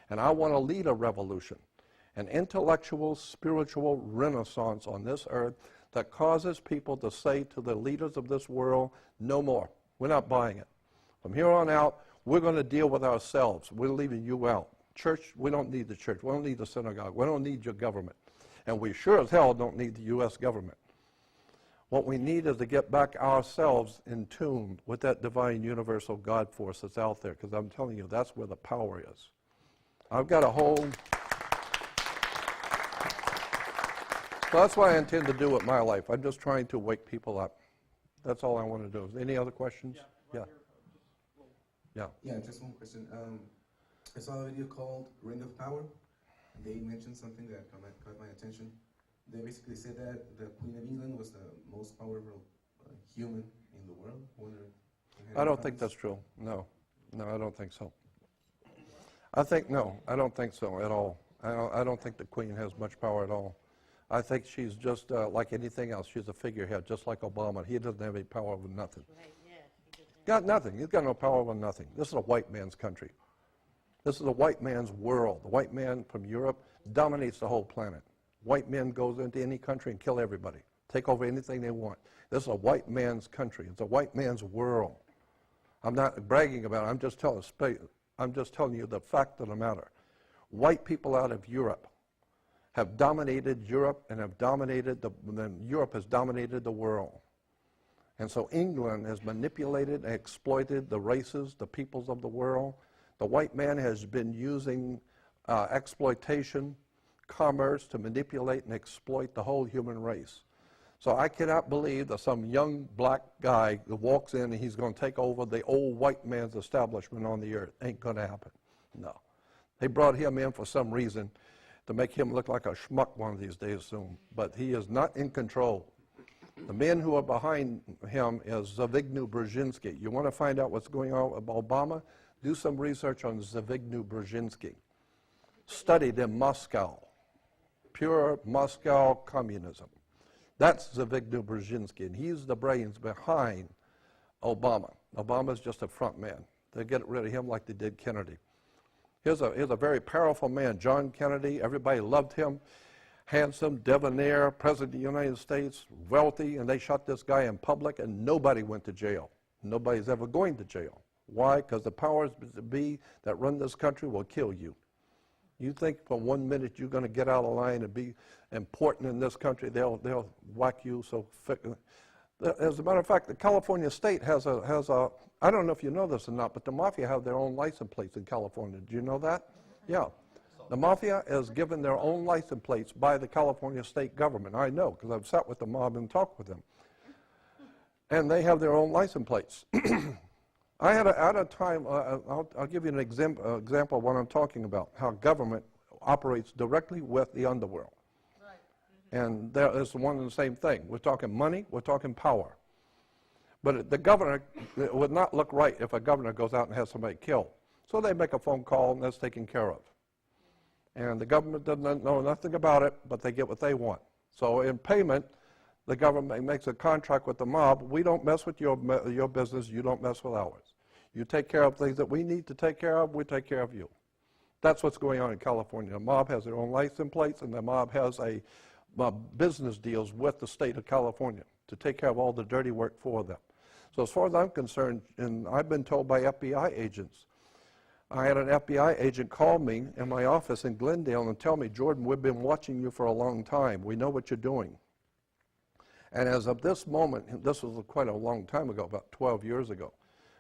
And I want to lead a revolution, an intellectual, spiritual renaissance on this earth that causes people to say to the leaders of this world, no more. We're not buying it. From here on out, we're going to deal with ourselves. We're leaving you out. Church, we don't need the church. We don't need the synagogue. We don't need your government. And we sure as hell don't need the U.S. government. What we need is to get back ourselves in tune with that divine universal God force that's out there, because I'm telling you, that's where the power is. I've got a whole... So that's what I intend to do with my life. I'm just trying to wake people up. That's all I want to do. Any other questions? Yeah. Yeah, just one question. I saw a video called Ring of Power. They mentioned something that caught my attention. They basically said that the Queen of England was the most powerful human in the world. I don't think that's true. No, I don't think so. I don't think so at all. I don't think the Queen has much power at all. I think she's just like anything else. She's a figurehead, just like Obama. He doesn't have any power over nothing. Right, yes. Got nothing. He's got no power over nothing. This is a white man's country. This is a white man's world. The white man from Europe dominates the whole planet. White men goes into any country and kill everybody, take over anything they want. This is a white man's country. It's a white man's world. I'm not bragging about it. I'm just telling you the fact of the matter. White people out of Europe have dominated Europe and Europe has dominated the world. And so England has manipulated and exploited the races, the peoples of the world. The white man has been using exploitation, commerce to manipulate and exploit the whole human race. So I cannot believe that some young black guy that walks in and he's going to take over the old white man's establishment on the earth. Ain't going to happen. No. They brought him in for some reason to make him look like a schmuck one of these days soon. But he is not in control. The men who are behind him is Zbigniew Brzezinski. You want to find out what's going on with Obama? Do some research on Zbigniew Brzezinski. Studied in Moscow. Pure Moscow communism. That's Zbigniew Brzezinski, and he's the brains behind Obama. Obama's just a front man. They get rid of him like they did Kennedy. Here's a very powerful man, John Kennedy. Everybody loved him. Handsome, debonair, president of the United States, wealthy, and they shot this guy in public, and nobody went to jail. Nobody's ever going to jail. Why? Because the powers that be that run this country will kill you. You think for 1 minute you're going to get out of line and be important in this country, they'll whack you so thick. As a matter of fact, the California state has a, I don't know if you know this or not, but the mafia have their own license plates in California. Do you know that? Yeah. The mafia is given their own license plates by the California state government. I know, because I've sat with the mob and talked with them. And they have their own license plates. I had a time, I'll give you an example of what I'm talking about, how government operates directly with the underworld. Right. And there is one and the same thing. We're talking money, we're talking power. But the governor, it would not look right if a governor goes out and has somebody killed. So they make a phone call and that's taken care of. And the government doesn't know nothing about it, but they get what they want. So in payment, the government makes a contract with the mob. We don't mess with your business, you don't mess with ours. You take care of things that we need to take care of, we take care of you. That's what's going on in California. The mob has their own license plates, and the mob has business deals with the state of California to take care of all the dirty work for them. So as far as I'm concerned, and I've been told by FBI agents, I had an FBI agent call me in my office in Glendale and tell me, Jordan, we've been watching you for a long time. We know what you're doing. And as of this moment, this was quite a long time ago, about 12 years ago,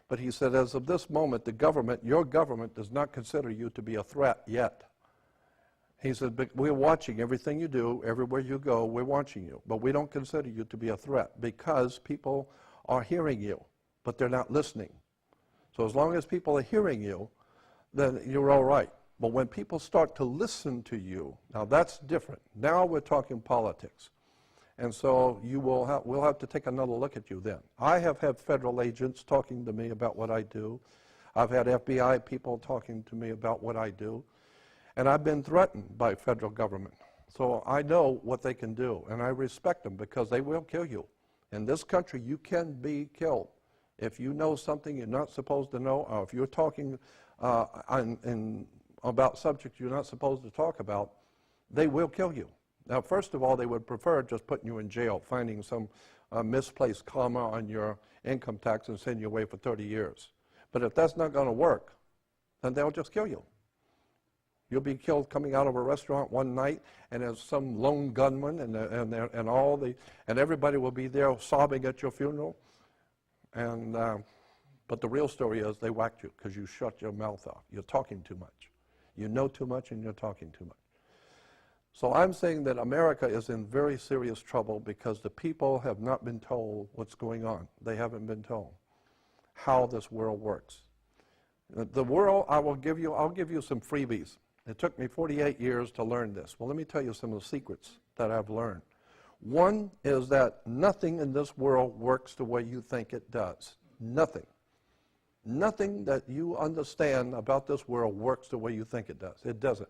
but he said, as of this moment, the government, your government does not consider you to be a threat yet. He said, but we're watching everything you do, everywhere you go, we're watching you. But we don't consider you to be a threat because people are hearing you, but they're not listening. So as long as people are hearing you, then you're all right. But when people start to listen to you, now that's different. Now we're talking politics. And so we'll have to take another look at you then. I have had federal agents talking to me about what I do. I've had FBI people talking to me about what I do. And I've been threatened by federal government. So I know what they can do, and I respect them because they will kill you. In this country, you can be killed. If you know something you're not supposed to know, or if you're talking in about subjects you're not supposed to talk about, they will kill you. Now, first of all, they would prefer just putting you in jail, finding some misplaced comma on your income tax and send you away for 30 years. But if that's not going to work, then they'll just kill you. You'll be killed coming out of a restaurant one night, and there's some lone gunman, and everybody will be there sobbing at your funeral. And but the real story is they whacked you because you shut your mouth off. You're talking too much. You know too much, and you're talking too much. So I'm saying that America is in very serious trouble because the people have not been told what's going on. They haven't been told how this world works. The world, I'll give you some freebies. It took me 48 years to learn this. Well, let me tell you some of the secrets that I've learned. One is that nothing in this world works the way you think it does. Nothing. Nothing that you understand about this world works the way you think it does. It doesn't.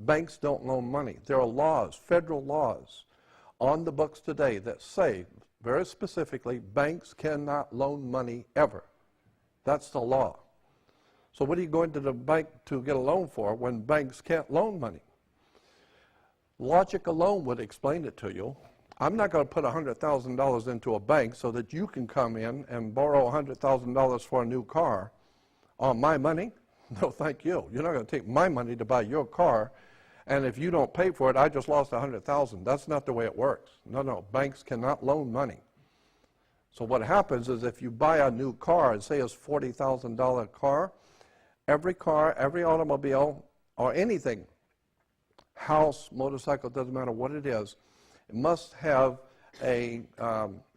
Banks don't loan money. There are laws, federal laws, on the books today that say, very specifically, banks cannot loan money ever. That's the law. So what are you going to the bank to get a loan for when banks can't loan money? Logic alone would explain it to you. I'm not going to put $100,000 into a bank so that you can come in and borrow $100,000 for a new car on my money. No, thank you. You're not going to take my money to buy your car, and if you don't pay for it, I just lost $100,000. That's not the way it works. No, banks cannot loan money. So what happens is if you buy a new car, and say it's a $40,000 car, every automobile, or anything, house, motorcycle, doesn't matter what it is, it must have an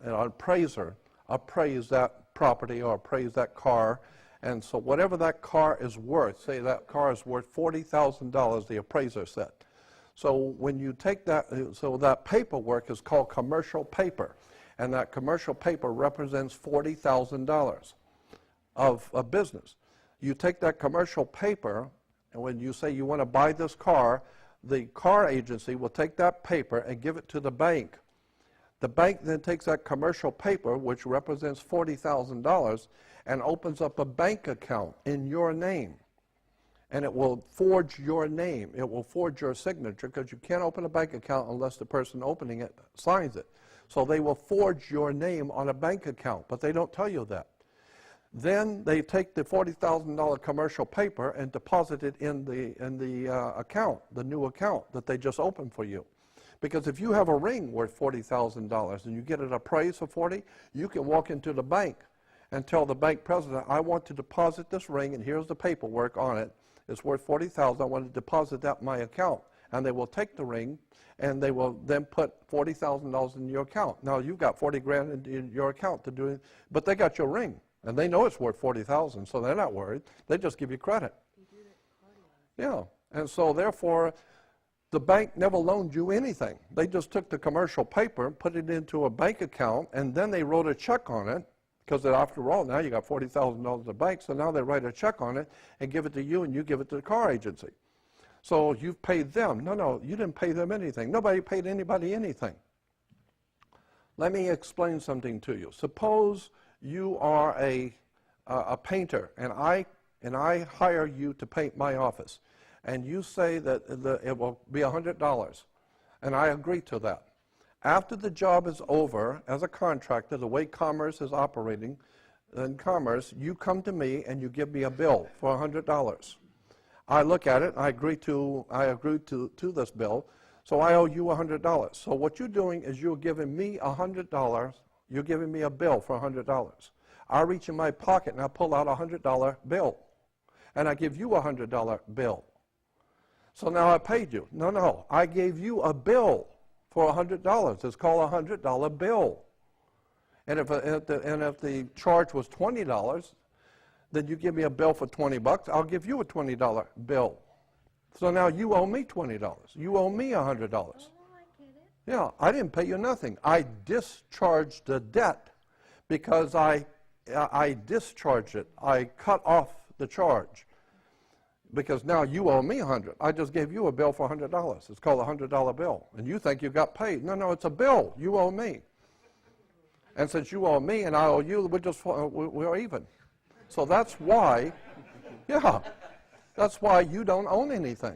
appraiser appraise that property or appraise that car. And so whatever that car is worth, say that car is worth $40,000, the appraiser said. So when you take that, so that paperwork is called commercial paper. And that commercial paper represents $40,000 of a business. You take that commercial paper, and when you say you want to buy this car, the car agency will take that paper and give it to the bank. The bank then takes that commercial paper, which represents $40,000, and opens up a bank account in your name. And it will forge your name. It will forge your signature because you can't open a bank account unless the person opening it signs it. So they will forge your name on a bank account, but they don't tell you that. Then they take the $40,000 commercial paper and deposit it in the account, the new account that they just opened for you. Because if you have a ring worth $40,000 and you get it appraised for $40,000, you can walk into the bank and tell the bank president, I want to deposit this ring, and here's the paperwork on it. It's worth $40,000. I want to deposit that in my account. And they will take the ring, and they will then put $40,000 in your account. Now, you've got $40,000 in your account to do it, but they got your ring. And they know it's worth $40,000, so they're not worried. They just give you credit. Yeah, and so therefore, the bank never loaned you anything. They just took the commercial paper, put it into a bank account, and then they wrote a check on it, because after all, now you got $40,000 in the bank, so now they write a check on it and give it to you, and you give it to the car agency. So you've paid them. No, you didn't pay them anything. Nobody paid anybody anything. Let me explain something to you. Suppose you are a painter, and I hire you to paint my office, and you say that it will be $100, and I agree to that. After the job is over, as a contractor, the way commerce is operating, in commerce, you come to me and you give me a bill for $100. I look at it, I agree to this bill, so I owe you $100. So what you're doing is you're giving me $100. You're giving me a bill for $100. I reach in my pocket and I pull out a $100 bill, and I give you a $100 bill. So now I paid you. No, I gave you a bill for $100. It's called a $100 bill. And if the charge was $20, then you give me a bill for $20. I'll give you a $20 bill. So now you owe me $20. You owe me $100. Oh, I get it. Yeah, I didn't pay you nothing. I discharged the debt because I discharged it. I cut off the charge because now you owe me $100. I just gave you a bill for $100. It's called a $100 bill, and you think you got paid. No, it's a bill. You owe me. And since you owe me and I owe you, we're even. So that's why, yeah. That's why you don't own anything.